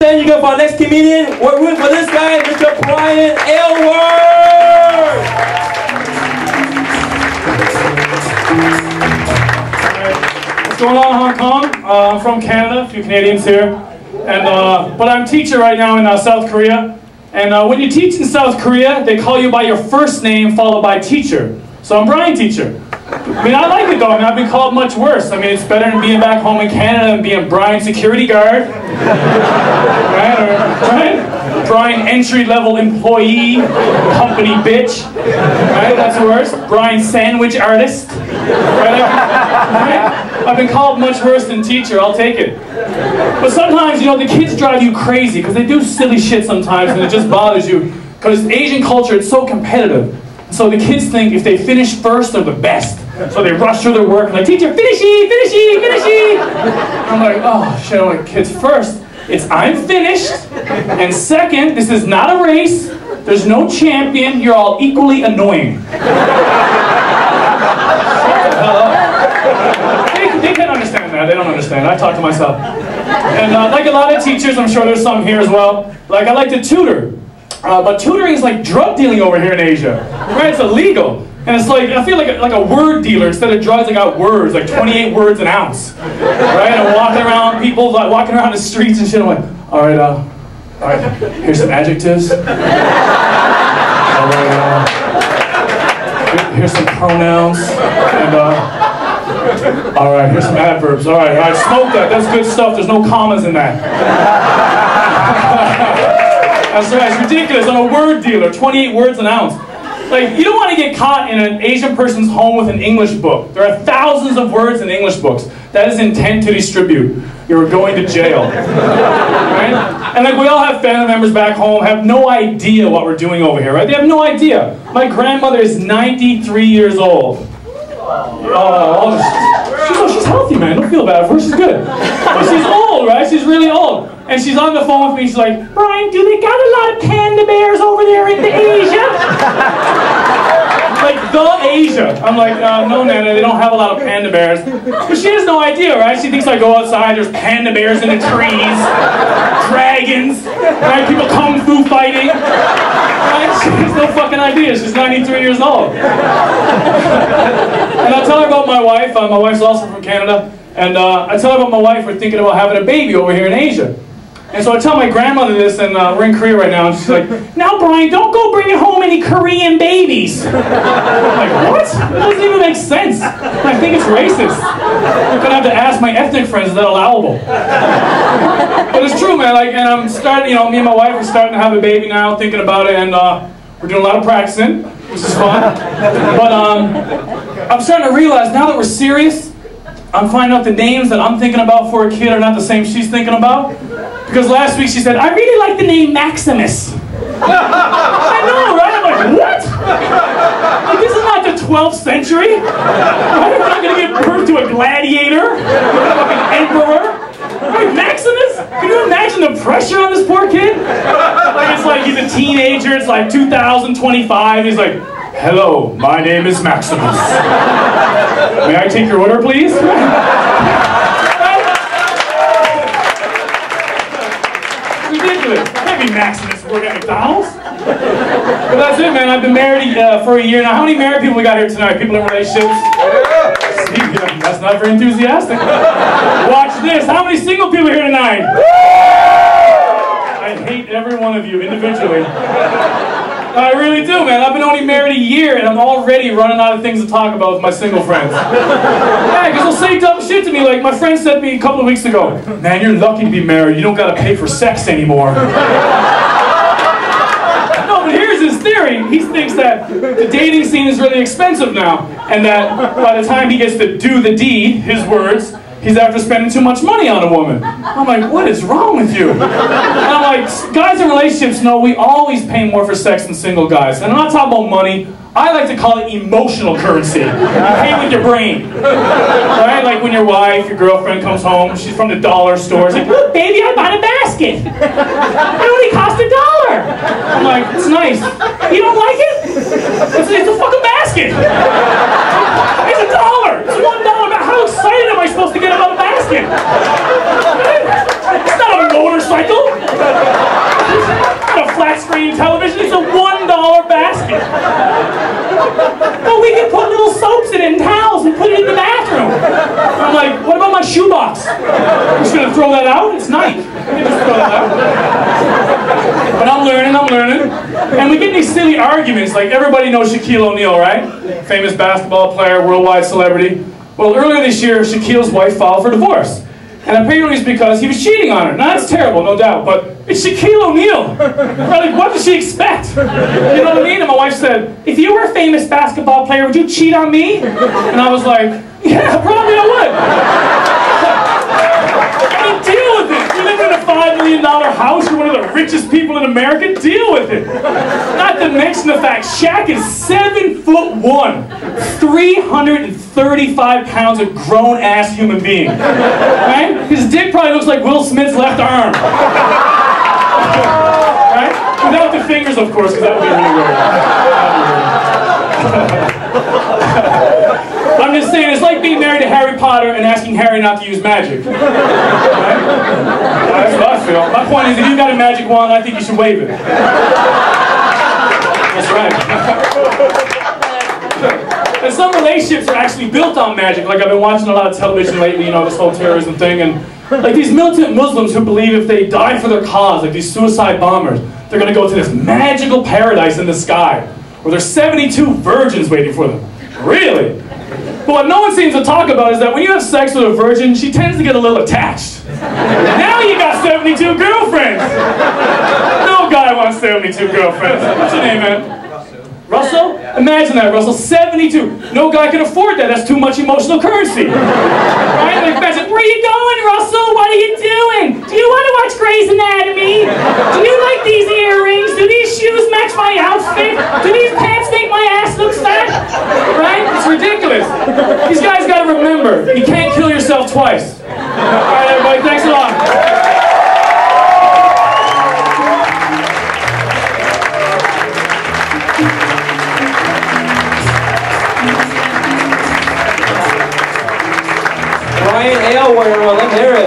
Then you got our next comedian. We're rooting for this guy, Mr. Brian Aylward. What's going on, Hong Kong? I'm from Canada, a few Canadians here. And, but I'm a teacher right now in South Korea. And when you teach in South Korea, they call you by your first name followed by teacher. So I'm Brian Teacher. I mean, I like it though. I mean, I've been called much worse. I mean, it's better than being back home in Canada than being Brian Security Guard. Right? Or, right? Brian Entry-Level Employee, Company Bitch. Right? That's worse. Brian Sandwich Artist. Right? I've been called much worse than teacher. I'll take it. But sometimes, you know, the kids drive you crazy because they do silly shit sometimes and it just bothers you. Because Asian culture, it's so competitive. So the kids think if they finish first, they're the best. So they rush through their work and like, teacher, finishy, finishy, finishy. I'm like, oh shit, I'm like, kids, first, it's I'm finished. And second, this is not a race. There's no champion. You're all equally annoying. They can't understand that. They don't understand. I talk to myself. And like a lot of teachers, I'm sure there's some here as well. Like I like to tutor. But tutoring is like drug dealing over here in Asia, right? It's illegal. And it's like, I feel like a word dealer. Instead of drugs, I got words, like 28 words an ounce. Right? And walking around, people like walking around the streets and shit. I'm like, all right, here's some adjectives. All right, here's some pronouns. And all right, here's some adverbs. All right, smoke that. That's good stuff. There's no commas in that. That's right, it's ridiculous. I'm a word dealer, 28 words an ounce. Like, you don't want to get caught in an Asian person's home with an English book. There are thousands of words in English books. That is intent to distribute. You're going to jail. Right? And like, we all have family members back home, have no idea what we're doing over here, right? They have no idea. My grandmother is 93 years old. She's healthy, man. Don't feel bad for her. She's good. But she's old, right? She's really old. And she's on the phone with me. She's like, Brian, do they got a lot of panda bears over there in Asia? Like, the Asia. I'm like, no, Nana, they don't have a lot of panda bears. But she has no idea, right? She thinks I go outside, there's panda bears in the trees, dragons, right? People kung fu fighting. Right? She has no fucking idea. She's 93 years old. And I tell her about my wife. My wife's also from Canada. And I tell her about my wife. We're thinking about having a baby over here in Asia. And so I tell my grandmother this, and we're in Korea right now, and she's like, now Brian, don't go bringing home any Korean babies. I'm like, what? That doesn't even make sense. I think it's racist. I'm gonna have to ask my ethnic friends, is that allowable? But it's true, man, like, and I'm starting, you know, me and my wife are starting to have a baby now, thinking about it, and we're doing a lot of practicing, which is fun. But I'm starting to realize, now that we're serious, I'm finding out the names that I'm thinking about for a kid are not the same she's thinking about. Because last week she said, I really like the name Maximus. I know, right? I'm like, what? Like, this is not the 12th century. Right? We're not going to give birth to a gladiator, like an emperor. Right, Maximus? Can you imagine the pressure on this poor kid? Like, it's like he's a teenager, it's like 2025, he's like, hello, my name is Maximus. May I take your order, please? Ridiculous. Can't be Maximus working at McDonald's. But that's it, man. I've been married for a year now. How many married people we got here tonight? People in relationships? Yeah, that's not very enthusiastic. Watch this. How many single people here tonight? I hate every one of you individually. I really do, man. I've been only married a year, and I'm already running out of things to talk about with my single friends. Yeah, because they'll say dumb shit to me. Like, my friend said to me a couple of weeks ago, man, you're lucky to be married. You don't got to pay for sex anymore. No, but here's his theory. He thinks that the dating scene is really expensive now, and that by the time he gets to do the deed, his words, he's after spending too much money on a woman. I'm like, what is wrong with you? And I'm like, guys in relationships know we always pay more for sex than single guys. And I'm not talking about money. I like to call it emotional currency. You pay with your brain. Right? Like when your wife, your girlfriend comes home, she's from the dollar store. She's like, look, baby, I bought a basket. It only cost $1. I'm like, it's nice. You don't like it? It's a fucking basket. It's $1. It's $1. How excited am I supposed to get about a basket? It's not a motorcycle. Just throw that out. But I'm learning. And we get these silly arguments, like everybody knows Shaquille O'Neal, right? Famous basketball player, worldwide celebrity. Well, earlier this year, Shaquille's wife filed for divorce. And apparently it's because he was cheating on her. Now, that's terrible, no doubt, but it's Shaquille O'Neal. Like, what does she expect? You know what I mean? And my wife said, if you were a famous basketball player, would you cheat on me? And I was like, yeah, probably I would. I mean, deal with it. You live in a $5 million house, you're one of the richest people in America, deal with it. Not to mention the fact, Shaq is 7'1", 335 pounds of grown-ass human being. Right? His dick probably looks like Will Smith's left arm. Right? Without the fingers, of course, because that would be really weird. I'm just saying, it's like being married to Harry Potter and asking Harry not to use magic. Right? That's what I feel. My point is, if you've got a magic wand, I think you should wave it. That's right. And some relationships are actually built on magic. Like, I've been watching a lot of television lately, you know, this whole terrorism thing, and like these militant Muslims who believe if they die for their cause, like these suicide bombers, they're going to go to this magical paradise in the sky, where there's 72 virgins waiting for them. Really? But what no one seems to talk about is that when you have sex with a virgin, she tends to get a little attached. Now you got 72 girlfriends! No guy wants 72 girlfriends. What's your name, man? Russell? Imagine that, Russell. 72. No guy can afford that. That's too much emotional currency. Right? Like, imagine, where are you going, Russell? What are you doing? Do you want to watch Grey's Anatomy? Do you like these earrings? Do these shoes match my outfit? Do these pants make my ass look fat? Right? It's ridiculous. These guys got to remember, you can't kill yourself twice. All right, everybody. Thanks a lot. Brian Aylward, well, let me hear it.